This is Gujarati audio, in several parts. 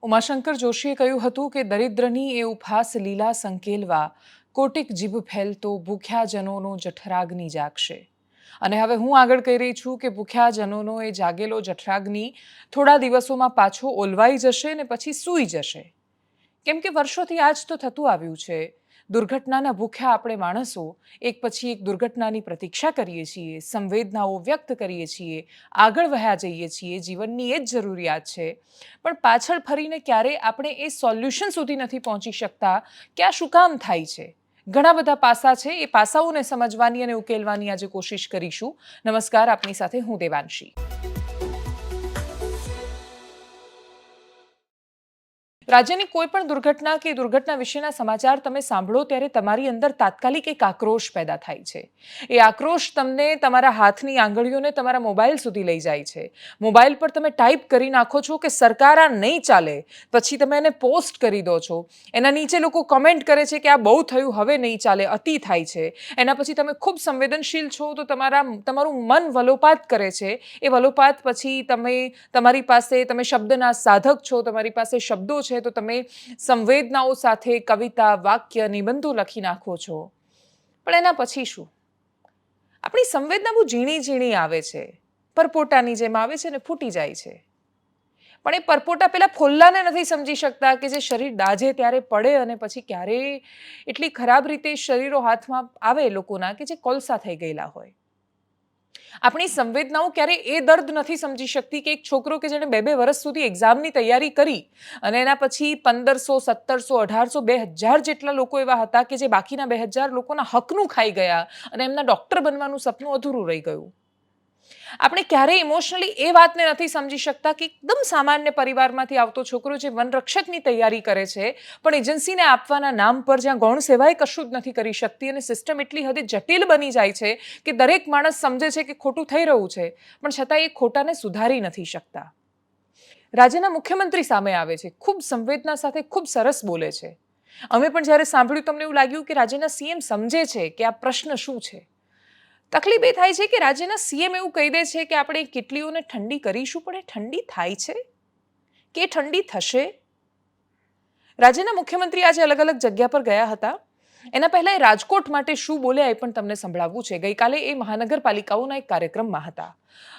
ઉમાશંકર જોશીએ કહ્યું હતું કે દરિદ્રની એ ઉપહાસ લીલા સંકેલવા કોટિક જીભ ફેલતો ભૂખ્યા જનોનો જઠરાગ્નિ જાગશે. અને હવે હું આગળ કહી રહી છું કે ભૂખ્યા જનોનો એ જાગેલો જઠરાગ્નિ થોડા દિવસોમાં પાછો ઓલવાઈ જશે ને પછી સૂઈ જશે. કેમ કે વર્ષોથી આ જ તો થતું આવ્યું છે. દુર્ઘટનાના ભૂખ્યા આપણે માણસો એક પછી એક દુર્ઘટનાની પ્રતીક્ષા કરીએ છીએ, સંવેદનાઓ વ્યક્ત કરીએ છીએ, આગળ વહ્યા જઈએ છીએ, જીવનની એ જ જરૂરિયાત છે. પણ પાછળ ફરીને ક્યારેય આપણે એ સોલ્યુશન સુધી નથી પહોંચી શકતા કે આ શું કામ થાય છે. ઘણા બધા પાસા છે, એ પાસાઓને સમજવાની અને ઉકેલવાની આજે કોશિશ કરીશું. નમસ્કાર, આપની સાથે હું દેવાંશી. રાજ્યની કોઈ પણ દુર્ઘટના કે દુર્ઘટના વિશેના સમાચાર તમે સાંભળો ત્યારે તમારી અંદર તાત્કાલિક એક આક્રોશ પેદા થાય છે. એ આક્રોશ તમને તમારા હાથની આંગળીઓને તમારા મોબાઈલ સુધી લઈ જાય છે. મોબાઈલ પર તમે ટાઈપ કરી નાખો છો કે સરકાર આ નહીં ચાલે, પછી તમે એને પોસ્ટ કરી દો છો. એના નીચે લોકો કમેન્ટ કરે છે કે આ બહુ થયું, હવે નહીં ચાલે, અતિ થાય છે. એના પછી તમે ખૂબ સંવેદનશીલ છો તો તમારું મન વલોપાત કરે છે. એ વલોપાત પછી તમારી પાસે તમે શબ્દના સાધક છો, તમારી પાસે શબ્દો છે, તો તમે સંવેદનાઓ સાથે કવિતા, વાક્ય, નિબંધો લખી નાખો છો. પણ એના પછી શું? આપણી સંવેદના બહુ ઝીણી ઝીણી આવે છે, પરપોટાની જેમ આવે છે ને ફૂટી જાય છે. પણ એ પરપોટા પેલા ફોલ્લાને નથી સમજી શકતા કે જે શરીર દાઝે ત્યારે પડે અને પછી ક્યારેય એટલી ખરાબ રીતે શરીરો હાથમાં આવે લોકોના કે જે કોલસા થઈ ગયેલા હોય. આપણી સંવેદનાઓ ક્યારેય એ દર્દ નથી સમજી શકતી કે એક છોકરો કે જેણે 2 વર્ષ સુધી એક્ઝામની તૈયારી કરી અને એના પછી 1500, 1700, 1800, 2000 જેટલા લોકો એવા હતા કે જે બાકીના 2000 લોકોના હકનું ખાઈ ગયા અને એમના ડૉક્ટર બનવાનું સપનું અધૂરું રહી ગયું. આપણે ક્યારેય ઇમોશનલી એ વાતને નથી સમજી શકતા કે એકદમ સામાન્ય પરિવારમાંથી આવતો છોકરો જે વનરક્ષકની તૈયારી કરે છે, પણ એજન્સીને આપવાના નામ પર જ્યાં ગૌણ સેવાએ કશું જ નથી કરી શકતી અને સિસ્ટમ એટલી હદે જટિલ બની જાય છે કે દરેક માણસ સમજે છે કે ખોટું થઈ રહ્યું છે, પણ છતાં એ ખોટાને સુધારી નથી શકતા. રાજ્યના મુખ્યમંત્રી સામે આવે છે, ખૂબ સંવેદના સાથે ખૂબ સરસ બોલે છે. અમે પણ જ્યારે સાંભળ્યું તમને એવું લાગ્યું કે રાજ્યના સીએમ સમજે છે કે આ પ્રશ્ન શું છે. તકલીફ એ થાય છે કે રાજ્યના સીએમ એવું કહી દે છે કે આપણે કેટલીઓને ઠંડી કરીશું, પણ એ ઠંડી થાય છે કે ઠંડી થશે? રાજ્યના મુખ્યમંત્રી આજે અલગ અલગ જગ્યા પર ગયા હતા. એના પહેલા એ રાજકોટ માટે શું બોલ્યા એ પણ તમને સંભળાવવું છે. ગઈકાલે એ મહાનગરપાલિકાઓના એક કાર્યક્રમમાં હતા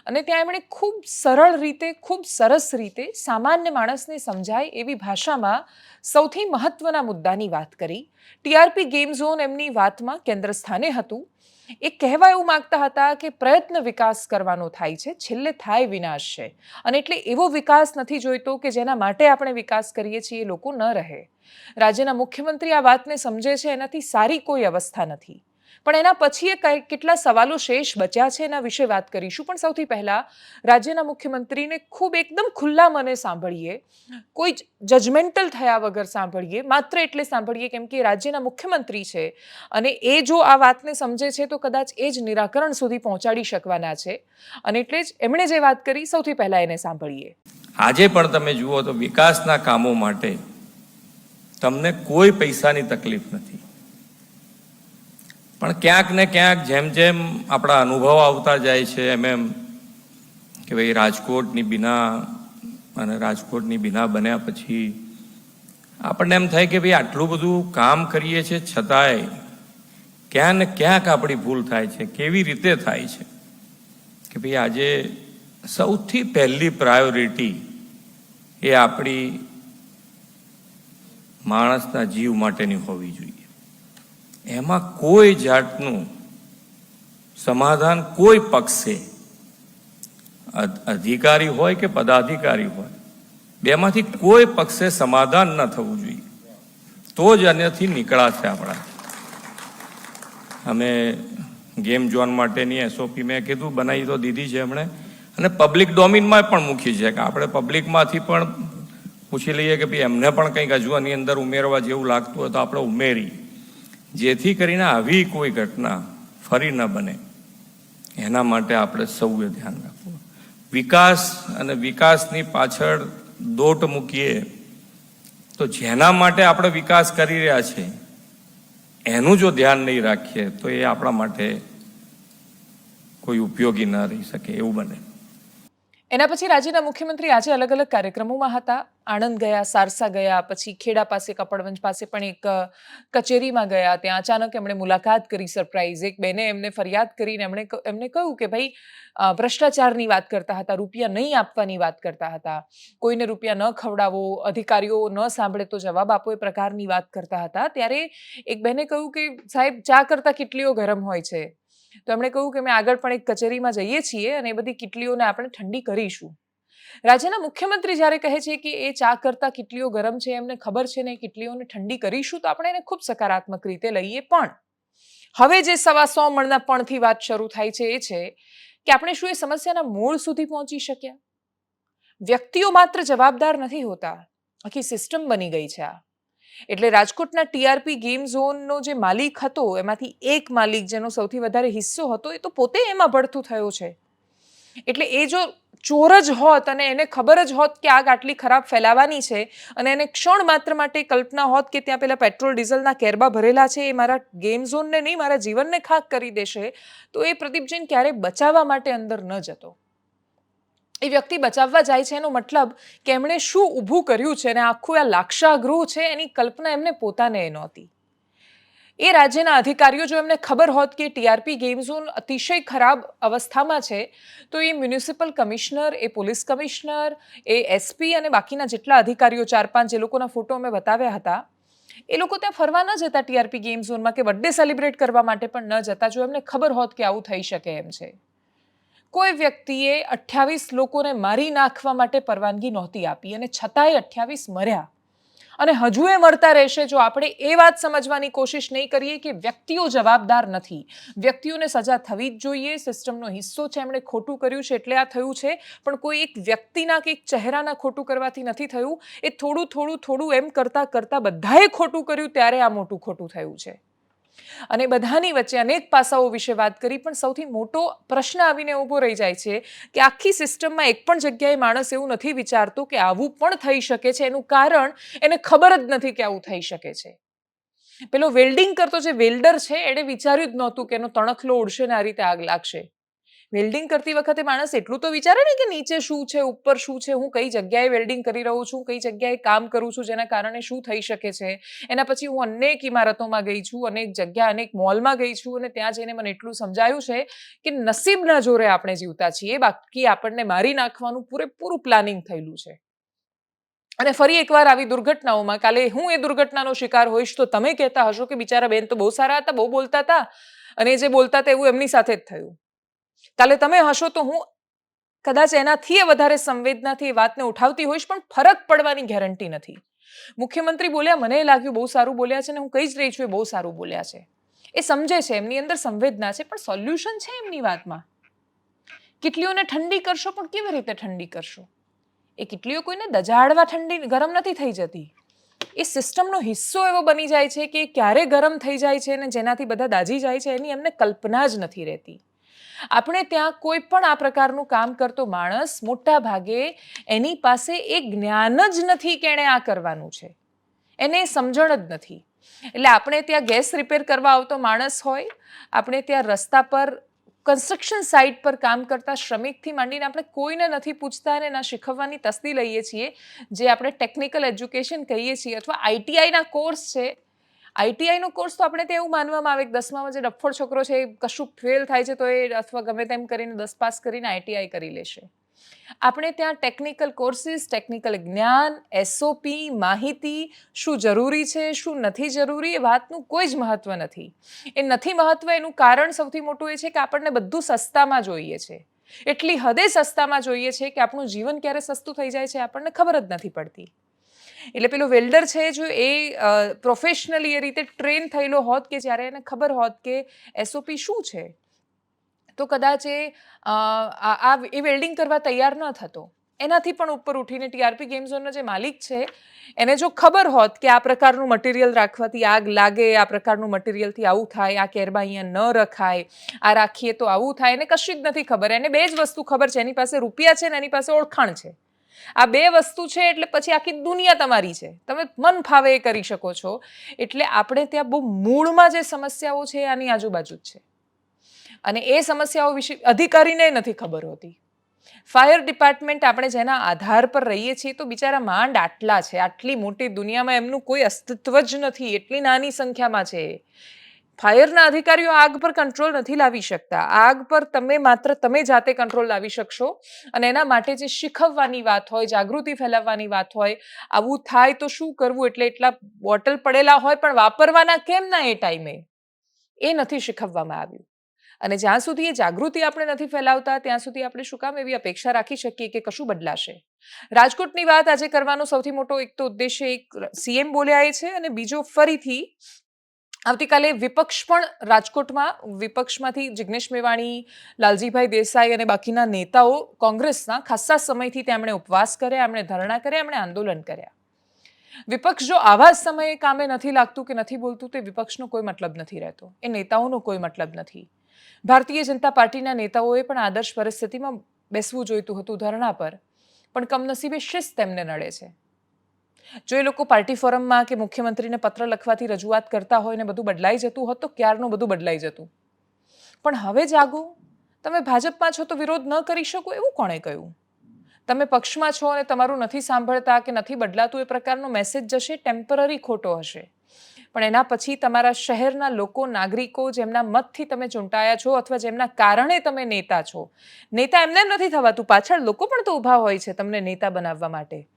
અને ત્યાં એમણે ખૂબ સરળ રીતે, ખૂબ સરસ રીતે, સામાન્ય માણસને સમજાય એવી ભાષામાં સૌથી મહત્વના મુદ્દાની વાત કરી. ટીઆરપી ગેમ ઝોન એમની વાતમાં કેન્દ્ર સ્થાને હતું. એ કહેવા એવું માંગતા હતા કે પ્રયત્ન વિકાસ કરવાનો થાય છે, છેલ્લે થાય વિનાશ છે. અને એટલે એવો વિકાસ નથી જોઈતો કે જેના માટે આપણે વિકાસ કરીએ છીએ એ લોકો ન રહે. રાજ્યના મુખ્યમંત્રી આ વાતને સમજે છે, એનાથી સારી કોઈ અવસ્થા નથી. પણ એના પછી એ કેટલા સવાલો શેષ બચ્યા છે એના વિશે વાત કરીશું. પણ સૌથી પહેલા રાજ્યના મુખ્યમંત્રીને ખૂબ એકદમ ખુલ્લા મને સાંભળીએ, કોઈ જજમેન્ટલ થયા વગર સાંભળીએ, માત્ર એટલે સાંભળીએ કેમ કે રાજ્યના મુખ્યમંત્રી છે અને એ જો આ વાતને સમજે છે તો કદાચ એ જ નિરાકરણ સુધી પહોંચાડી શકવાના છે. અને એટલે જ એમણે જે વાત કરી, સૌથી પહેલા એને સાંભળીએ. આજે પણ તમે જુઓ તો વિકાસના કામો માટે તમને કોઈ પૈસાની તકલીફ નથી, પણ ક્યાંક ને ક્યાંક જેમ જેમ આપણા અનુભવ આવતા જાય છે એમ કે ભાઈ રાજકોટની બીના અને રાજકોટની બીના બન્યા પછી આપણને એમ થાય કે ભાઈ આટલું બધું કામ કરીએ છીએ છતાંય ક્યાંક ને ક્યાંક આપણી ભૂલ થાય છે. કેવી રીતે થાય છે કે ભાઈ આજે સૌથી પહેલી પ્રાયોરિટી એ આપણી માણસના જીવ માટેની હોવી જોઈએ. એમાં કોઈ જાતનું સમાધાન કોઈ પક્ષે, અધિકારી હોય કે પદાધિકારી હોય, બેમાંથી કોઈ પક્ષે સમાધાન ન થવું જોઈએ. તો જ આનાથી નીકળાશે આપણા. અમે ગેમ ઝોન માટેની એસઓપી મેં કીધું બનાવી તો દીધી છે એમણે, અને પબ્લિક ડોમિનમાં પણ મૂકી છે કે આપણે પબ્લિકમાંથી પણ પૂછી લઈએ કે ભાઈ એમને પણ કંઈક હજુ આની અંદર ઉમેરવા જેવું લાગતું હોય તો આપણે ઉમેરી, જેથી કરીને આવી કોઈ ઘટના ફરી ન બને એના માટે આપણે સૌએ ધ્યાન રાખવું. વિકાસ અને વિકાસની પાછળ દોટ મૂકીએ તો જેના માટે આપણે વિકાસ કરી રહ્યા છે એનું જો ધ્યાન નહીં રાખીએ તો એ આપણા માટે કોઈ ઉપયોગી ન રહી શકે એવું બને. એના પછી રાજ્યના મુખ્યમંત્રી આજે અલગ અલગ કાર્યક્રમોમાં હતા. આણંદ ગયા, સારસા ગયા, પછી ખેડા પાસે કપડવંજ પાસે પણ એક કચેરીમાં ગયા. ત્યાં અચાનક એમણે મુલાકાત કરી, સરપ્રાઈઝ. એક બેને એમને ફરિયાદ કરીને એમને કહ્યું કે ભાઈ ભ્રષ્ટાચારની વાત કરતા હતા, રૂપિયા નહીં આપવાની વાત કરતા હતા, કોઈને રૂપિયા ન ખવડાવો, અધિકારીઓ ન સાંભળે તો જવાબ આપો, એ પ્રકારની વાત કરતા હતા. ત્યારે એક બેને કહ્યું કે સાહેબ, ચા કરતા કેટલીઓ ગરમ હોય છે. તો એમણે કહ્યું કે અમે આગળ પણ એક કચેરીમાં જઈએ છીએ અને એ બધી કિટલીઓને આપણે ઠંડી કરીશું. રાજ્યના મુખ્યમંત્રી જ્યારે કહે છે કે એ ચા કરતા કિટલીઓ ગરમ છે, એમને ખબર છે ને, કિટલીઓને ઠંડી કરીશું, તો આપણે એને ખૂબ સકારાત્મક રીતે લઈએ. પણ હવે જે 125 મણના પણથી વાત શરૂ થાય છે એ છે કે આપણે શું એ સમસ્યાના મૂળ સુધી પહોંચી શક્યા? વ્યક્તિઓ માત્ર જવાબદાર નથી હોતા, આખી સિસ્ટમ બની ગઈ છે આ. એટલે રાજકોટના ટીઆરપી ગેમ ઝોનનો જે માલિક હતો, એમાંથી એક માલિક જેનો સૌથી વધારે હિસ્સો હતો, એ તો પોતે એમાં ભડથું થયો છે. એટલે એ જો ચોર જ હોત અને એને ખબર જ હોત કે આગ આટલી ખરાબ ફેલાવાની છે અને એને ક્ષણ માત્ર માટે કલ્પના હોત કે ત્યાં પેલા પેટ્રોલ ડીઝલના કેરબા ભરેલા છે, એ મારા ગેમ ઝોનને નહીં, મારા જીવનને ખાક કરી દેશે, તો એ પ્રદીપ જૈન ક્યારેય બચાવવા માટે અંદર ન જતો. એ વ્યક્તિ બચાવવા જાય છે એનો મતલબ કે એમણે શું ઊભું કર્યું છે અને આખું આ લાક્ષાગૃહ છે એની કલ્પના એમને પોતાને નહોતી. એ રાજ્યના અધિકારીઓ જો એમને ખબર હોત કે ટીઆરપી ગેમ ઝોન અતિશય ખરાબ અવસ્થામાં છે, તો એ મ્યુનિસિપલ કમિશનર, એ પોલીસ કમિશનર, એ એસપી અને બાકીના જેટલા અધિકારીઓ 4-5 જે લોકોના ફોટો અમે બતાવ્યા હતા, એ લોકો ત્યાં ફરવા ન જતા ટીઆરપી ગેમ ઝોનમાં, કે બર્થડે સેલિબ્રેટ કરવા માટે પણ ન જતા, જો એમને ખબર હોત કે આવું થઈ શકે એમ છે. કોઈ વ્યક્તિએ 28 લોકોને મારી નાખવા માટે પરવાનગી નહોતી આપી અને છતાંય 28 મર્યા અને હજુ એ મરતા રહેશે જો આપણે એ વાત સમજવાની કોશિશ નહીં કરીએ કે વ્યક્તિઓ જવાબદાર નથી, વ્યક્તિઓને સજા થવી જ જોઈએ, સિસ્ટમનો હિસ્સો છે, એમણે ખોટું કર્યું છે એટલે આ થયું છે. પણ કોઈ એક વ્યક્તિના કે એક ચહેરાના ખોટું કરવાથી નથી થયું. એ થોડું થોડું થોડું એમ કરતાં કરતાં બધાએ ખોટું કર્યું ત્યારે આ મોટું ખોટું થયું છે. અને બધાની વચ્ચે અનેક પાસાઓ વિશે વાત કરી, પણ સૌથી મોટો પ્રશ્ન આવીને ઊભો રહી જાય છે કે આખી સિસ્ટમમાં એક પણ જગ્યાએ માણસ એવું નથી વિચારતો કે આવું પણ થઈ શકે છે. એનું કારણ એને ખબર જ નથી કે આવું થઈ શકે છે. પેલો વેલ્ડિંગ કરતો જે વેલ્ડર છે, એણે વિચાર્યું જ નહોતું કે એનો તણખલો ઉડશે ને આ રીતે આગ લાગશે. વેલ્ડિંગ કરતી વખતે માણસ એટલું તો વિચારે ને કે નીચે શું છે, ઉપર શું છે, હું કઈ જગ્યાએ વેલ્ડિંગ કરી રહ્યો છું, કઈ જગ્યાએ કામ કરું છું, જેના કારણે શું થઈ શકે છે. એના પછી હું અનેક ઇમારતોમાં ગઈ છું, અનેક જગ્યા, અનેક મોલમાં ગઈ છું અને ત્યાં જઈને મને એટલું સમજાયું છે કે નસીબના જોરે આપણે જીવતા છીએ, બાકી આપણને મારી નાખવાનું પૂરેપૂરું પ્લાનિંગ થયેલું છે. અને ફરી એકવાર આવી દુર્ઘટનાઓમાં, કાલે હું એ દુર્ઘટનાનો શિકાર હોઈશ તો તમે કહેતા હશો કે બિચારા બેન તો બહુ સારા હતા, બહુ બોલતા હતા, અને જે બોલતા હતા એવું એમની સાથે જ થયું. કાલે તમે હશો તો હું કદાચ એનાથી વધારે સંવેદનાથી એ વાતને ઉઠાવતી હોઈશ, પણ ફરક પડવાની ગેરંટી નથી. મુખ્યમંત્રી બોલ્યા, મને લાગ્યું બહુ સારું બોલ્યા છે ને હું કહી જ રહી છું એ બહુ સારું બોલ્યા છે. એ સમજે છે, એમની અંદર સંવેદના છે, પણ સોલ્યુશન છે એમની વાતમાં. કિટલીઓને ઠંડી કરશો, પણ કેવી રીતે ઠંડી કરશો? એ કિટલીઓ કોઈને દજાડવા ઠંડી ગરમ નથી થઈ જતી. એ સિસ્ટમનો હિસ્સો એવો બની જાય છે કે ક્યારે ગરમ થઈ જાય છે અને જેનાથી બધા દાઝી જાય છે એની એમને કલ્પના જ નથી રહેતી. આપણે ત્યાં કોઈ પણ આ પ્રકારનું કામ કરતો માણસ મોટા ભાગે એની પાસે એ જ્ઞાન જ નથી કે એણે આ કરવાનું છે, એને સમજણ જ નથી. એટલે આપણે ત્યાં ગેસ રિપેર કરવા આવતો માણસ હોય, આપણે ત્યાં રસ્તા પર કન્સ્ટ્રક્શન સાઇટ પર કામ કરતા શ્રમિકથી માંડીને આપણે કોઈને નથી પૂછતા અને ના શીખવવાની તસ્દી લઈએ છીએ, જે આપણે ટેકનિકલ એજ્યુકેશન કહીએ છીએ અથવા આઈટીઆઈના કોર્સ છે. આઈટીઆઈનો કોર્સ તો આપણે ત્યાં એવું માનવામાં આવે કે 10મામાં જે ડફોડ છોકરો છે એ કશું ફેલ થાય છે તો એ અથવા ગમે તેમ કરીને 10 પાસ કરીને આઈટીઆઈ કરી લેશે. આપણે ત્યાં ટેકનિકલ કોર્સિસ, ટેકનિકલ જ્ઞાન, એસઓપી, માહિતી, શું જરૂરી છે, શું નથી જરૂરી, એ વાતનું કોઈ જ મહત્વ નથી. એ નથી મહત્વ, એનું કારણ સૌથી મોટું એ છે કે આપણને બધું સસ્તામાં જોઈએ છે. એટલી હદે સસ્તામાં જોઈએ છે કે આપણું જીવન ક્યારે સસ્તું થઈ જાય છે આપણને ખબર જ નથી પડતી. એટલે પેલો વેલ્ડર છે, જો એ પ્રોફેશનલી એ રીતે ટ્રેન થયેલો હોત કે જ્યારે એને ખબર હોત કે એસઓપી શું છે, તો કદાચ એ વેલ્ડિંગ કરવા તૈયાર ન થતો. એનાથી પણ ઉપર ઉઠીને ટીઆરપી ગેમ ઝોનનો જે માલિક છે, એને જો ખબર હોત કે આ પ્રકારનું મટીરિયલ રાખવાથી આગ લાગે, આ પ્રકારનું મટીરિયલથી આવું થાય, આ કેરબા અહીંયા ન રખાય, આ રાખીએ તો આવું થાય, એને કશી જ નથી ખબર. એને બે જ વસ્તુ ખબર છે, એની પાસે રૂપિયા છે ને એની પાસે ઓળખાણ છે. આ બે વસ્તુ છે એટલે પછી આખી દુનિયા તમારી છે, તમે મન ફાવે એ કરી શકો છો. એટલે આપણે ત્યાં બહુ મૂળમાં જે સમસ્યાઓ છે આની આજુબાજુ જ છે, અને એ સમસ્યાઓ વિશે અધિકારીને નથી ખબર હોતી. ફાયર ડિપાર્ટમેન્ટ આપણે જેના આધાર પર રહીએ છીએ તો બિચારા માંડ આટલા છે, આટલી મોટી દુનિયામાં એમનું કોઈ અસ્તિત્વ જ નથી, એટલી નાની સંખ્યામાં છે. ફાયરના અધિકારીઓ આગ પર કંટ્રોલ નથી લાવી શકતા. આગ પર માત્ર તમે જાતે કંટ્રોલ લાવી શકશો. અને એના માટે જે શીખવવાની વાત હોય, જાગૃતિ ફેલાવવાની વાત હોય, આવું થાય તો શું કરવું, એટલે એટલા બોટલ પડેલા હોય પણ વાપરવાના કેમ ના એ ટાઈમે, એ નથી શીખવવામાં આવ્યું. અને જ્યાં સુધી એ જાગૃતિ આપણે નથી ફેલાવતા ત્યાં સુધી આપણે શું કામ એવી અપેક્ષા રાખી શકીએ કે કશું બદલાશે. રાજકોટની વાત આજે કરવાનો સૌથી મોટો એક તો ઉદ્દેશ્ય એક સીએમ બોલ્યા એ છે, અને બીજો ફરીથી આવતીકાલે વિપક્ષ પણ રાજકોટમાં, વિપક્ષમાંથી જિગ્નેશ મેવાણી, લાલજીભાઈ દેસાઈ અને બાકીના નેતાઓ કોંગ્રેસના ખાસ્સા સમયથી તેમણે ઉપવાસ કર્યા, એમણે ધરણા કર્યા, એમણે આંદોલન કર્યા. વિપક્ષ જો આવા સમયે કામે નથી લાગતું કે નથી બોલતું, તે વિપક્ષનો કોઈ મતલબ નથી રહેતો, એ નેતાઓનો કોઈ મતલબ નથી. ભારતીય જનતા પાર્ટીના નેતાઓએ પણ આદર્શ પરિસ્થિતિમાં બેસવું જોઈતું હતું ધરણા પર, પણ કમનસીબે શિસ્ત તેમને નડે છે. જો એ લોકો પાર્ટી ફોરમમાં કે મુખ્યમંત્રીને પત્ર લખવાથી રજૂઆત કરતા હોય ને બધું બદલાઈ જતું હોત તો ક્યારનું બધું બદલાઈ જતું. પણ હવે જાગો, તમે ભાજપમાં છો તો વિરોધ ન કરી શકો એવું કોણે કહ્યું? તમે પક્ષમાં છો અને તમારું નથી સાંભળતા કે નથી બદલાતું એ પ્રકારનો મેસેજ જશે, ટેમ્પરરી ખોટો હશે. પણ એના પછી તમારા શહેરના લોકો, નાગરિકો, જેમના મતથી તમે ચૂંટાયા છો અથવા જેમના કારણે તમે નેતા છો, નેતા એમને નથી થવાતું, પાછળ લોકો પણ તો ઊભા હોય છે તમને નેતા બનાવવા માટે.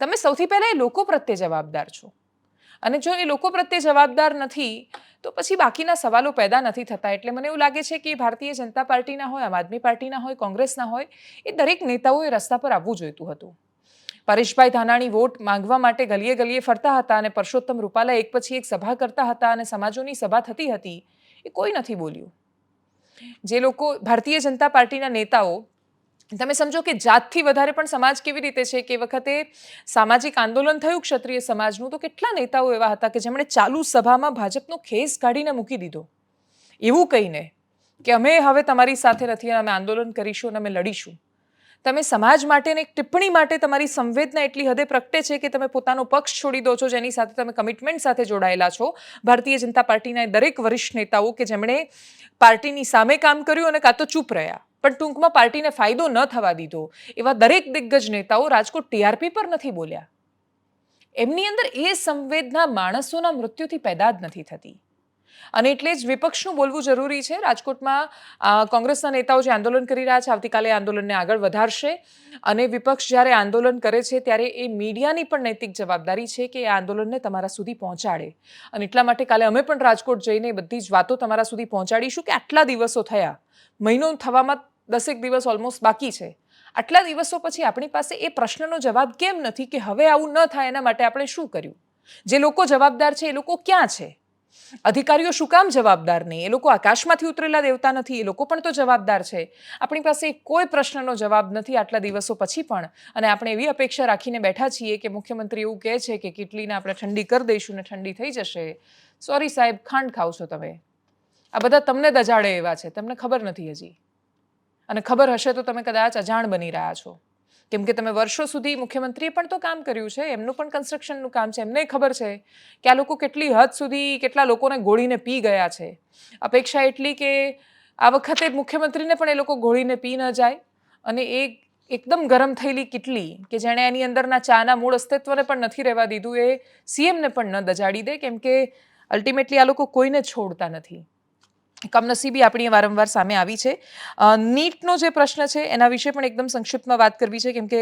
તમે સૌથી પહેલા એ લોકો પ્રત્યે જવાબદાર છો. અને જો એ લોકો પ્રત્યે જવાબદાર નથી તો પછી બાકીના સવાલો પેદા નથી થતા. એટલે મને એવું લાગે છે કે ભારતીય જનતા પાર્ટીના હોય, આમ આદમી પાર્ટીના હોય, કોંગ્રેસના હોય, એ દરેક નેતાઓએ રસ્તા પર આવવું જોઈતું હતું. પરેશભાઈ ધાનાણી વોટ માંગવા માટે ગલીએ ગલીએ ફરતા હતા અને પરસોત્તમ રૂપાલા એક પછી એક સભા કરતા હતા અને સમાજોની સભા થતી હતી, એ કોઈ નથી બોલ્યું. જે લોકો ભારતીય જનતા પાર્ટીના નેતાઓ, તમે સમજો કે જાતથી વધારે પણ સમાજ કેવી રીતે છે કે વખતે સામાજિક આંદોલન થયું ક્ષત્રિય સમાજનું, તો કેટલા નેતાઓ એવા હતા કે જેમણે ચાલુ સભામાં ભાજપનો ખેસ કાઢીને મૂકી દીધો, એવું કહીને કે અમે હવે તમારી સાથે નથી અને અમે આંદોલન કરીશું અને અમે લડીશું. તમે સમાજ માટે એક ટિપ્પણી માટે તમારી સંવેદના એટલી હદે પ્રગટે છે કે તમે પોતાનો પક્ષ છોડી દો છો, જેની સાથે તમે કમિટમેન્ટ સાથે જોડાયેલા છો. ભારતીય જનતા પાર્ટીના દરેક વરિષ્ઠ નેતાઓ કે જેમણે પાર્ટીની સામે કામ કર્યું અને કાં તો ચૂપ રહ્યા પણ ટૂંકમાં પાર્ટીને ફાયદો ન થવા દીધો, એવા દરેક દિગ્ગજ નેતાઓ રાજકોટ ટીઆરપી પર નથી બોલ્યા. એમની અંદર એ સંવેદના માણસોના મૃત્યુથી પેદા જ નથી થતી. અને એટલે જ વિપક્ષનું બોલવું જરૂરી છે. રાજકોટમાં કોંગ્રેસના નેતાઓ જે આંદોલન કરી રહ્યા છે, આવતીકાલે આંદોલનને આગળ વધારશે. અને વિપક્ષ જ્યારે આંદોલન કરે છે ત્યારે એ મીડિયાની પણ નૈતિક જવાબદારી છે કે એ આંદોલનને તમારા સુધી પહોંચાડે. અને એટલા માટે કાલે અમે પણ રાજકોટ જઈને બધી જ વાતો તમારા સુધી પહોંચાડીશું કે આટલા દિવસો થયા, મહિનો થવામાં 10 દિવસ ઓલમોસ્ટ બાકી છે. આટલા દિવસો પછી આપણી પાસે એ પ્રશ્નનો જવાબ કેમ નથી કે હવે આવું ન થાય એના માટે આપણે શું કર્યું? જે લોકો જવાબદાર છે એ લોકો ક્યાં છે? અધિકારીઓ શું કામ જવાબદાર નહીં? એ લોકો આકાશમાંથી ઉતરેલા દેવતા નથી, એ લોકો પણ તો જવાબદાર છે. આપણી પાસે કોઈ પ્રશ્નનો જવાબ નથી આટલા દિવસો પછી પણ. અને આપણે એવી અપેક્ષા રાખીને બેઠા છીએ કે મુખ્યમંત્રી એવું કહે છે કે કેટલીને આપણે ઠંડી કરી દઈશું ને ઠંડી થઈ જશે. સોરી સાહેબ, ખાંડ ખાવ છો તમે. આ બધા તમને દજાડે એવા છે, તમને ખબર નથી હજી. અને ખબર હશે તો તમે કદાચ અજાણ બની રહ્યા છો. કેમ કે તમે વર્ષો સુધી મુખ્યમંત્રીએ પણ તો કામ કર્યું છે, એમનું પણ કન્સ્ટ્રક્શનનું કામ છે, એમને ખબર છે કે આ લોકો કેટલી હદ સુધી કેટલા લોકોને ગોળીને પી ગયા છે. અપેક્ષા એટલી કે આ વખતે મુખ્યમંત્રીને પણ એ લોકો ગોળીને પી ન જાય અને એ એકદમ ગરમ થયેલી કેટલી કે જેણે એની અંદરના ચાના મૂળ અસ્તિત્વને પણ નથી રહેવા દીધું, એ સીએમને પણ ન દજાડી દે. કેમ કે અલ્ટિમેટલી આ લોકો કોઈને છોડતા નથી. કમનસીબી આપણી વારંવાર સામે આવી છે. નીટનો જે પ્રશ્ન છે એના વિશે પણ એકદમ સંક્ષિપ્તમાં વાત કરવી છે. કેમ કે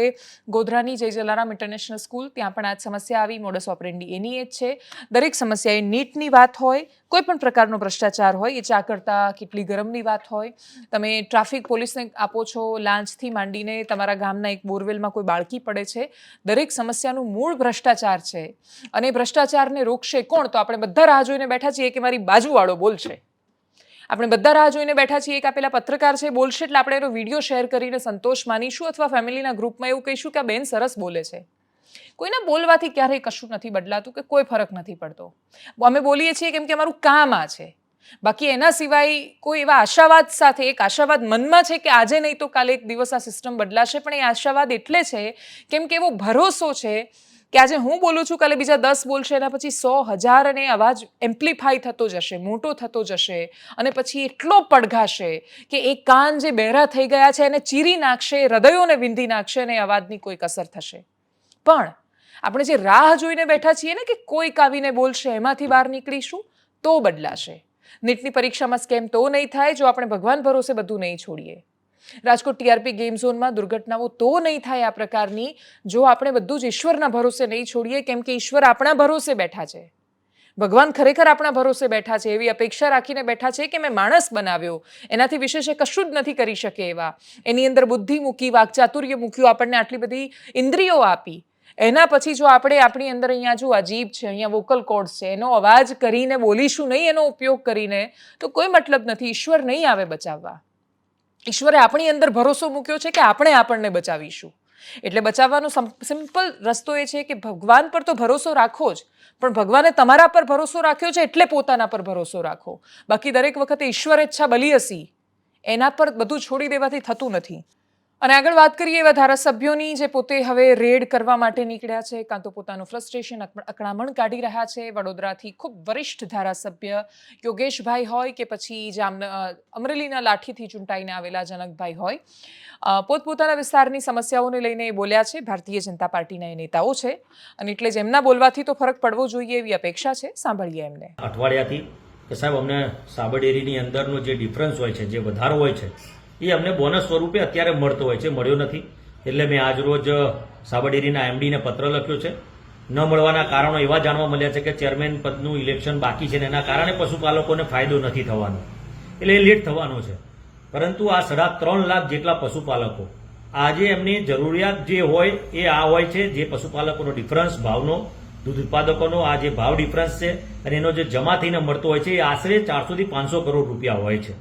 ગોધરાની જય જલારામ ઇન્ટરનેશનલ સ્કૂલ, ત્યાં પણ આ જ સમસ્યા આવી. મોડસ ઓપરેન્ડી એની એ જ છે. દરેક સમસ્યા, એ નીટની વાત હોય, કોઈ પણ પ્રકારનો ભ્રષ્ટાચાર હોય, એ ચા કરતા કેટલી ગરમની વાત હોય, તમે ટ્રાફિક પોલીસને આપો છો, લાંચથી માંડીને તમારા ગામના એક બોરવેલમાં કોઈ બાળકી પડે છે, દરેક સમસ્યાનું મૂળ ભ્રષ્ટાચાર છે. અને ભ્રષ્ટાચારને રોકશે કોણ? તો આપણે બધા રાહ જોઈને બેઠા છીએ કે મારી બાજુવાળો બોલશે. આપણે બધા રાહ જોઈને બેઠા છીએ કે આ પેલા પત્રકાર છે બોલશે એટલે આપણે એનો વિડીયો શેર કરીને સંતોષ માનીશું અથવા ફેમિલીના ગ્રુપમાં એવું કહીશું કે આ બેન સરસ બોલે છે. કોઈના બોલવાથી ક્યારેય કશું નથી બદલાતું કે કોઈ ફરક નથી પડતો. અમે બોલીએ છીએ કેમ કે અમારું કામ આ છે. બાકી એના સિવાય કોઈ એવા આશાવાદ સાથે, એક આશાવાદ મનમાં છે કે આજે નહીં તો કાલે એક દિવસ આ સિસ્ટમ બદલાશે, પણ એ આશાવાદ એટલે છે કેમ કે એવો ભરોસો છે કે આજે હું બોલું છું, કાલે બીજા 10 બોલશે, એના પછી 100,000 અને અવાજ એમ્પ્લિફાય થતો જશે, મોટો થતો જશે, અને પછી એટલો પડઘાશે કે એ કાન જે બહેરા થઈ ગયા છે એને ચીરી નાખશે, હૃદયોને વિંધી નાખશે, અને એ અવાજની કોઈ અસર થશે. પણ આપણે જે રાહ જોઈને બેઠા છીએ ને કે કોઈક આવીને બોલશે, એમાંથી બહાર નીકળીશું તો બદલાશે. નીટની પરીક્ષામાં સ્કેમ તો નહીં થાય જો આપણે ભગવાન ભરોસે બધું નહીં છોડીએ. રાજકોટ ટીઆરપી ગેમ ઝોનમાં દુર્ઘટનાઓ તો નહીં થાય આ પ્રકારની જો આપણે બધું જ ઈશ્વરના ભરોસે નહીં છોડીએ, કેમ કે ઈશ્વર આપણા ભરોસે બેઠા છે. ભગવાન ખરેખર આપણા ભરોસે બેઠા છે, એવી અપેક્ષા રાખીને બેઠા છે કે મેં માણસ બનાવ્યો, એનાથી વિશેષ એ કશું જ નથી કરી શકે એવા, એની અંદર બુદ્ધિ મૂકી, વાકચાતુર્ય મૂક્યું, આપણને આટલી બધી ઇન્દ્રિયો આપી, એના પછી જો આપણે આપણી અંદર અહીંયા જો આ જીભ છે, અહીંયા વોકલ કોર્ડ્સ છે, એનો અવાજ કરીને બોલીશું નહીં, એનો ઉપયોગ કરીને, તો કોઈ મતલબ નથી. ઈશ્વર નહીં આવે બચાવવા. ઈશ્વરે આપણી અંદર ભરોસો મૂક્યો છે કે આપણે આપણને બચાવીશું. એટલે બચાવવાનો સિમ્પલ રસ્તો એ છે કે ભગવાન પર તો ભરોસો રાખો જ, પણ ભગવાને તમારા પર ભરોસો રાખ્યો છે એટલે પોતાના પર ભરોસો રાખો. બાકી દરેક વખતે ઈશ્વર ઈચ્છા બલિયસી, એના પર બધું છોડી દેવાથી થતું નથી. અને આગળ વાત કરીએ એવા ધારાસભ્યોની જે પોતે હવે રેડ કરવા માટે નીકળ્યા છે, કાં તો પોતાનું ફ્રસ્ટ્રેશન, અકળામણ કાઢી રહ્યા છે. વડોદરાથી ખૂબ વરિષ્ઠ ધારાસભ્ય યોગેશભાઈ હોય કે પછી અમરેલીના લાઠીથી ચૂંટાઈને આવેલા જનકભાઈ હોય, પોતપોતાના વિસ્તારની સમસ્યાઓને લઈને એ બોલ્યા છે. ભારતીય જનતા પાર્ટીના એ નેતાઓ છે અને એટલે જ એમના બોલવાથી તો ફરક પડવો જોઈએ એવી અપેક્ષા છે. સાંભળીએ એમને. અઠવાડિયાથી કે સાહેબ અમને સાબરડેરીની અંદરનો જે ડિફરન્સ હોય છે, જે વધારો હોય છે, એ અમને બોનસ સ્વરૂપે અત્યારે મળતો હોય છે, મળ્યો નથી. એટલે મેં આજ રોજ સાબરડેરીના એમડીને પત્ર લખ્યો છે. ન મળવાના કારણો એવા જાણવા મળ્યા છે કે ચેરમેન પદનું ઇલેક્શન બાકી છે ને એના કારણે પશુપાલકોને ફાયદો નથી થવાનો, એટલે એ લેટ થવાનો છે. પરંતુ આ 3.5 લાખ જેટલા પશુપાલકો આજે એમની જરૂરિયાત જે હોય એ આ હોય છે, જે પશુપાલકોનો ડિફરન્સ ભાવનો, દૂધ ઉત્પાદકોનો આ જે ભાવ ડિફરન્સ છે અને એનો જે જમા થઈને મળતો હોય છે એ આશરે 400 થી 500 કરોડ રૂપિયા હોય છે.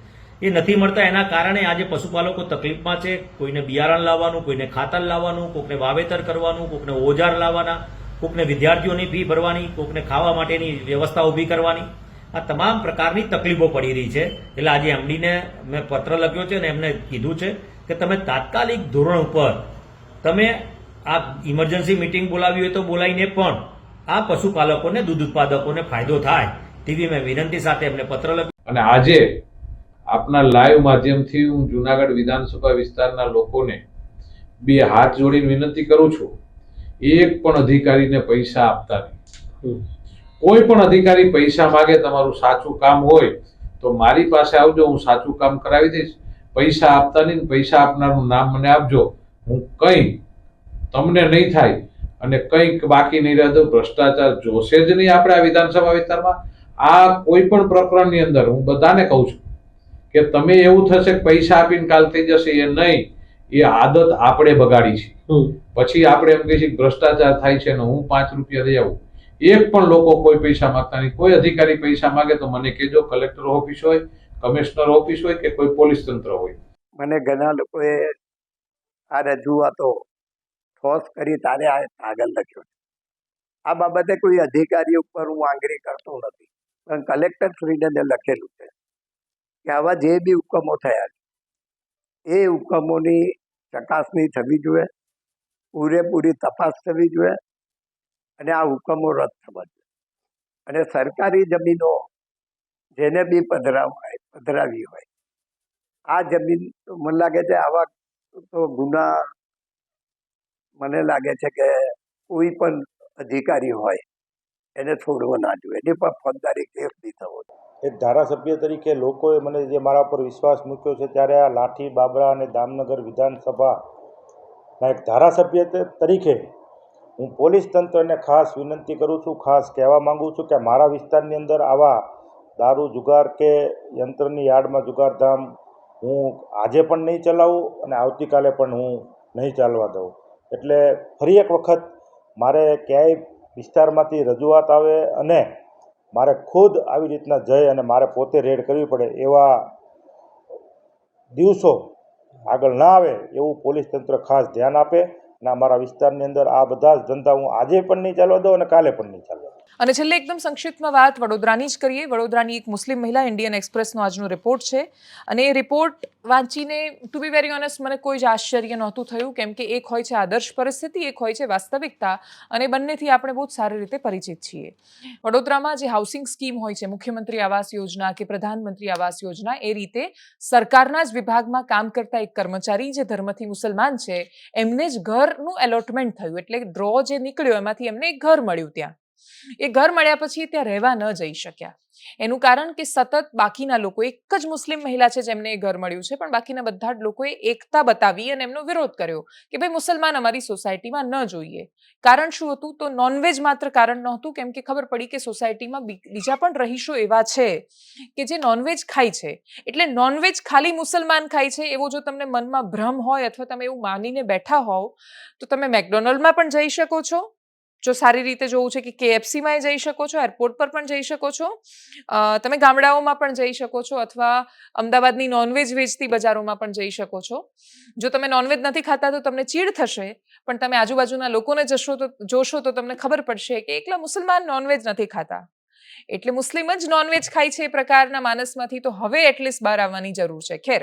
એ નથી મળતા, એના કારણે આજે પશુપાલકો તકલીફમાં છે. કોઈને બિયારણ લાવવાનું, કોઈને ખાતર લાવવાનું, કોઈને વાવેતર કરવાનું, કોઈને ઓજાર લાવવાના, કોઈને વિદ્યાર્થીઓની ફી ભરવાની, કોઈને ખાવા માટેની વ્યવસ્થા ઊભી કરવાની, આ તમામ પ્રકારની તકલીફો પડી રહી છે. એટલે આજે એમડીને મેં પત્ર લખ્યો છે અને એમને કીધું છે કે તમે તાત્કાલિક ધોરણ ઉપર તમે આ ઇમરજન્સી મિટિંગ બોલાવી હોય તો બોલાવીને પણ આ પશુપાલકોને, દૂધ ઉત્પાદકોને ફાયદો થાય તેવી મેં વિનંતી સાથે એમને પત્ર લખ્યો. અને આજે આપના લાઈવ માધ્યમથી હું જુનાગઢ વિધાનસભા વિસ્તારના લોકોને બે હાથ જોડીને વિનંતી કરું છું, એક પણ અધિકારીને પૈસા આપતા નહીં. કોઈ પણ અધિકારી પૈસા માંગે, તમારું સાચું કામ હોય તો મારી પાસે આવજો, હું સાચું કામ કરાવી દઈશ. પૈસા આપતા નહીં, પૈસા આપનારનું નામ મને આપજો, હું કંઈ તમને નહીં થાય અને કંઈક બાકી નહીં રહેતો. ભ્રષ્ટાચાર જોશે જ નહીં આપણે આ વિધાનસભા વિસ્તારમાં. આ કોઈ પણ પ્રકરણની અંદર હું બધાને કહું છું કે તમે એવું થશે કે પૈસા આપીને કાલ થઈ જશે, એ નહીં. એ આદત આપણે બગાડી છે. પછી આપણે એમ કહીએ છીએ ભ્રષ્ટાચાર થાય છે ને હું 5 રૂપિયા દઈ આવું. એક પણ લોકો કોઈ પૈસા માંગતા નહીં. કોઈ અધિકારી પૈસા માંગે તો મને કહેજો, કલેક્ટર ઓફિસ હોય, કમિશનર ઓફિસ હોય કે કોઈ પોલીસ તંત્ર હોય. મને ઘણા લોકોએ આ રજૂઆતો ઠોસ કરી તારે આ કાગળ લખ્યો. આ બાબતે કોઈ અધિકારી ઉપર હું આંગળી કરતો નથી, પણ કલેક્ટર શ્રીને લખેલું છે કે આવા જે બી હુકમો થયા છે એ હુકમોની ચકાસણી થવી જોઈએ, પૂરેપૂરી તપાસ થવી જોઈએ અને આ હુકમો રદ થવા જોઈએ. અને સરકારી જમીનો જેને બી પધરાવી હોય, આ જમીન મને લાગે છે આવા તો ગુના, મને લાગે છે કે કોઈ પણ અધિકારી હોય એને છોડવો ના જોઈએ, એની પર ફોજદારી કેસ બી થવો જોઈએ. એક ધારાસભ્ય તરીકે લોકોએ મને જે મારા પર વિશ્વાસ મૂક્યો છે, ત્યારે આ લાઠી, બાબરા અને દામનગર વિધાનસભાના એક ધારાસભ્ય તરીકે હું પોલીસ તંત્રને ખાસ વિનંતી કરું છું, ખાસ કહેવા માગું છું કે મારા વિસ્તારની અંદર આવા દારૂ, જુગાર કે યંત્રની યાર્ડમાં જુગારધામ હું આજે પણ નહીં ચલાવું અને આવતીકાલે પણ હું નહીં ચાલવા દઉં. એટલે ફરી એક વખત મારે ક્યાંય વિસ્તારમાંથી રજૂઆત આવે અને મારે ખુદ આવી રીતના જઈ અને મારે પોતે રેડ કરવી પડે એવા દિવસો આગળ ના આવે એવું પોલીસ તંત્ર ખાસ ધ્યાન આપે. અને અમારા વિસ્તારની અંદર આ બધા જ ધંધા હું આજે પણ નહીં ચાલવા દઉં અને કાલે પણ નહીં ચાલવા દઉં. અને છેલ્લે એકદમ સંક્ષિપ્તમાં વાત વડોદરાની જ કરીએ. વડોદરાની એક મુસ્લિમ મહિલા ઇન્ડિયન એક્સપ્રેસનો આજનો રિપોર્ટ છે અને એ રિપોર્ટ વાંચીને ટુ બી વેરી ઓનેસ્ટ મને કોઈ જ આશ્ચર્ય નહોતું થયું, કેમ કે એક હોય છે આદર્શ પરિસ્થિતિ, એક હોય છે વાસ્તવિકતા, અને બંનેથી આપણે બહુ જ સારી રીતે પરિચિત છીએ. વડોદરામાં જે હાઉસિંગ સ્કીમ હોય છે, મુખ્યમંત્રી આવાસ યોજના કે પ્રધાનમંત્રી આવાસ યોજના, એ રીતે સરકારના જ વિભાગમાં કામ કરતા એક કર્મચારી જે ધર્મથી મુસલમાન છે એમને જ ઘરનું એલોટમેન્ટ થયું, એટલે ડ્રો જે નીકળ્યો એમાંથી એમને એક ઘર મળ્યું. ત્યાં એ ઘર મળ્યા પછી ત્યાં રહેવા ન જઈ શક્યા. એનું કારણ કે સતત બાકીના લોકો, એક જ મુસ્લિમ મહિલા છે જેમને એ ઘર મળ્યું છે, પણ બાકીના બધા જ લોકોએ એકતા બતાવી અને એમનો વિરોધ કર્યો કે ભાઈ મુસલમાન અમારી સોસાયટીમાં ન જોઈએ. કારણ શું હતું? તો નોનવેજ માત્ર કારણ નહોતું, કેમ કે ખબર પડી કે સોસાયટીમાં બીજા પણ રહીશો એવા છે કે જે નોનવેજ ખાય છે, એટલે નોનવેજ ખાલી મુસલમાન ખાય છે એવો જો તમને મનમાં ભ્રમ હોય અથવા તમે એવું માનીને બેઠા હોવ તો તમે મેકડોનલ્ડમાં પણ જઈ શકો છો, જો સારી રીતે જોવું છે કે KFCમાં જઈ શકો છો, એરપોર્ટ પર પણ જઈ શકો છો, તમે ગામડાઓમાં પણ જઈ શકો છો, અથવા અમદાવાદની નોનવેજ વેચતી બજારોમાં પણ જઈ શકો છો. જો તમે નોનવેજ નથી ખાતા તો તમને ચીડ થશે, પણ તમે આજુબાજુના લોકોને જોશો તો તમને ખબર પડશે કે એકલા મુસલમાન નોનવેજ નથી ખાતા, એટલે મુસ્લિમ જ નોનવેજ ખાય છે એ પ્રકારના માનસમાંથી તો હવે એટલીસ્ટ બહાર આવવાની જરૂર છે. ખેર,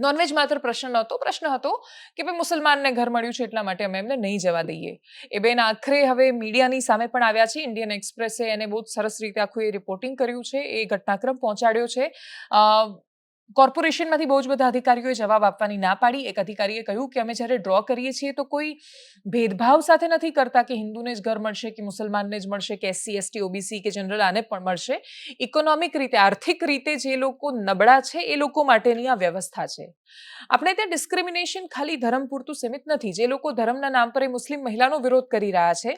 નોનવેજ માત્ર પ્રશ્ન નહોતો, પ્રશ્ન હતો કે ભાઈ મુસલમાનને ઘર મળ્યું છે એટલા માટે અમે એમને નહીં જવા દઈએ. એ બેન આખરે હવે મીડિયાની સામે પણ આવ્યા છે. ઇન્ડિયન એક્સપ્રેસે એને બહુ સરસ રીતે આખું એ રિપોર્ટિંગ કર્યું છે, એ ઘટનાક્રમ પહોંચાડ્યો છે. કોર્પોરેશનમાંથી બહુ જ બધા અધિકારીઓએ જવાબ આપવાની ના પાડી. એક અધિકારીએ કહ્યું કે અમે જ્યારે ડ્રો કરીએ છીએ તો કોઈ ભેદભાવ સાથે નથી કરતા કે હિન્દુને જ ઘર મળશે કે મુસલમાનને જ મળશે કે SC, ST, OBC કે જનરલ આને પણ મળશે. ઇકોનોમિક રીતે, આર્થિક રીતે જે લોકો નબળા છે એ લોકો માટેની આ વ્યવસ્થા છે. આપણે ત્યાં ડિસ્ક્રિમિનેશન ખાલી ધર્મ પૂરતું સીમિત નથી. જે લોકો ધર્મના નામ પર એ મુસ્લિમ મહિલાનો વિરોધ કરી રહ્યા છે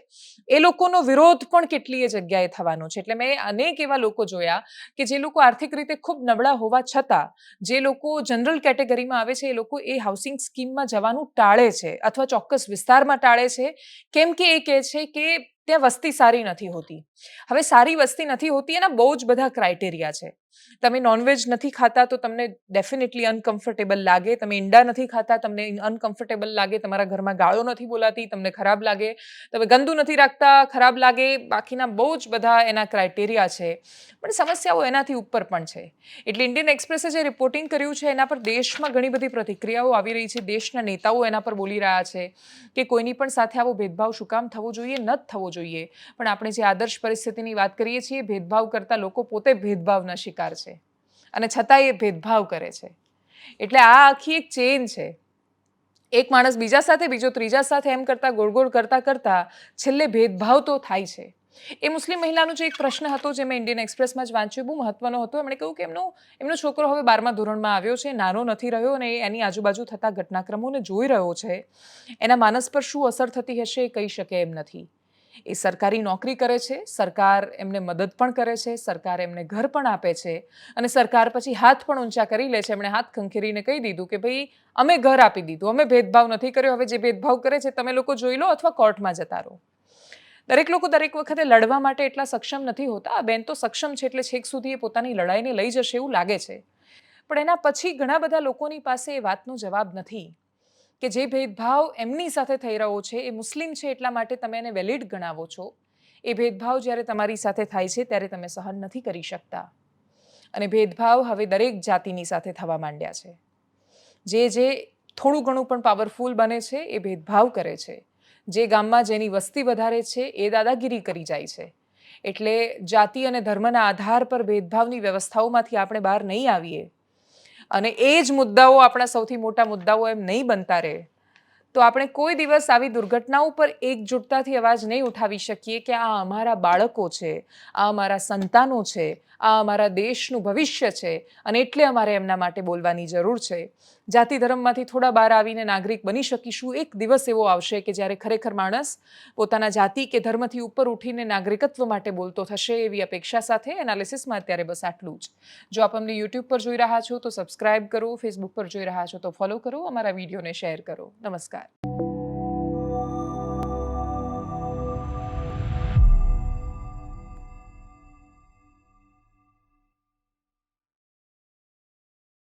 એ લોકોનો વિરોધ પણ કેટલીય જગ્યાએ થવાનો છે. એટલે મેં અનેક એવા લોકો જોયા કે જે લોકો આર્થિક રીતે ખૂબ નબળા હોવા છતાં, જે લોકો જનરલ કેટેગરીમાં આવે છે, એ લોકો એ હાઉસિંગ સ્કીમમાં જવાનું ટાળે છે અથવા ચોક્કસ વિસ્તારમાં ટાળે છે, કેમ કે એ કહે છે કે ત્યાં વસ્તી સારી નથી હોતી. હવે સારી વસ્તી નથી હોતી એના બહુ જ બધા ક્રાઇટેરિયા છે. તમે નોનવેજ નથી ખાતા તો તમને ડેફિનેટલી અનકમ્ફર્ટેબલ લાગે, તમે ઈંડા નથી ખાતા તમને અનકમ્ફર્ટેબલ લાગે, તમારા ઘરમાં ગાળો નથી બોલાતી તમને ખરાબ લાગે, તમે ગંદુ નથી રાખતા ખરાબ લાગે, બાકીના બહુ જ બધા એના ક્રાઇટેરિયા છે. પણ સમસ્યાઓ એનાથી ઉપર પણ છે. એટલે ઇન્ડિયન એક્સપ્રેસે જે રિપોર્ટિંગ કર્યું છે એના પર દેશમાં ઘણી બધી પ્રતિક્રિયાઓ આવી રહી છે. દેશના નેતાઓ એના પર બોલી રહ્યા છે કે કોઈની પણ સાથે આવો ભેદભાવ શું કામ થવો જોઈએ, ન થવો જોઈએ. પણ આપણે જે આદર્શ પરિસ્થિતિની વાત કરીએ છીએ, ભેદભાવ કરતા લોકો પોતે ભેદભાવના શિકાર છે અને છતાં એ ભેદભાવ કરે છે. એટલે આ આખી એક ચેન છે. એક માણસ બીજા સાથે, બીજો ત્રીજા સાથે, એમ કરતા ગોળ ગોળ કરતા કરતા છેલ્લે ભેદભાવ તો થાય છે. એ મુસ્લિમ મહિલાનો જે એક પ્રશ્ન હતો જે મેં ઇન્ડિયન એક્સપ્રેસમાં જ વાંચ્યો, બહુ મહત્વનો હતો. એમણે કહ્યું કે એમનો છોકરો હવે 12મા ધોરણમાં આવ્યો છે, નાનો નથી રહ્યો, અને એની આજુબાજુ થતા ઘટનાક્રમોને જોઈ રહ્યો છે. એના માનસ પર શું અસર થતી હશે એ કહી શકે એમ નથી. એ સરકારી નોકરી કરે છે, સરકાર એમને મદદ પણ કરે છે, સરકાર એમને ઘર પણ આપે છે, અને સરકાર પછી હાથ પણ ઊંચા કરી લે છે. એમણે હાથ ખંખેરીને કહી દીધું કે ભાઈ અમે ઘર આપી દીધું, અમે ભેદભાવ નથી કર્યો, હવે જે ભેદભાવ કરે છે તમે લોકો જોઈ લો અથવા કોર્ટમાં જતા રહો. દરેક લોકો દરેક વખતે લડવા માટે એટલા સક્ષમ નથી હોતા. આ બેન તો સક્ષમ છે એટલે છેક સુધી એ પોતાની લડાઈને લઈ જશે એવું લાગે છે. પણ એના પછી ઘણા બધા લોકોની પાસે એ વાતનો જવાબ નથી કે જે ભેદભાવ એમની સાથે થઈ રહ્યો છે, એ મુસ્લિમ છે એટલા માટે તમે એને વેલિડ ગણાવો છો. એ ભેદભાવ જ્યારે તમારી સાથે થાય છે ત્યારે તમે સહન નથી કરી શકતા. અને ભેદભાવ હવે દરેક જાતિની સાથે થવા માંડ્યા છે. જે થોડું ઘણું પણ પાવરફુલ બને છે એ ભેદભાવ કરે છે. જે ગામમાં જેની વસ્તી વધારે છે એ દાદાગીરી કરી જાય છે. એટલે જાતિ અને ધર્મના આધાર પર ભેદભાવની વ્યવસ્થાઓમાંથી આપણે બહાર નહીં આવીએ અને એ જ મુદ્દાઓ આપણા સૌથી મોટા મુદ્દાઓ એમ નહીં બનતા રહે તો આપણે કોઈ દિવસ આવી દુર્ઘટનાઓ પર એકજૂટતાથી અવાજ નહીં ઉઠાવી શકીએ કે આ અમારા બાળકો છે, આ અમારા સંતાનો છે, આ અમારા દેશનું ભવિષ્ય છે અને એટલે અમારે એમના માટે બોલવાની જરૂર છે. જાતિ ધર્મમાંથી થોડા બહાર આવીને નાગરિક બની શકીશું. એક દિવસ એવો આવશે કે જ્યારે ખરેખર માણસ પોતાના જાતિ કે ધર્મથી ઉપર ઉઠીને નાગરિકત્વ માટે બોલતો થશે. એવી અપેક્ષા સાથે એનાલિસિસમાં અત્યારે બસ આટલું જ. જો આપ અમને યુટ્યુબ પર જોઈ રહ્યા છો તો સબસ્ક્રાઇબ કરો, ફેસબુક પર જોઈ રહ્યા છો તો ફોલો કરો, અમારા વિડીયોને શેર કરો. નમસ્કાર.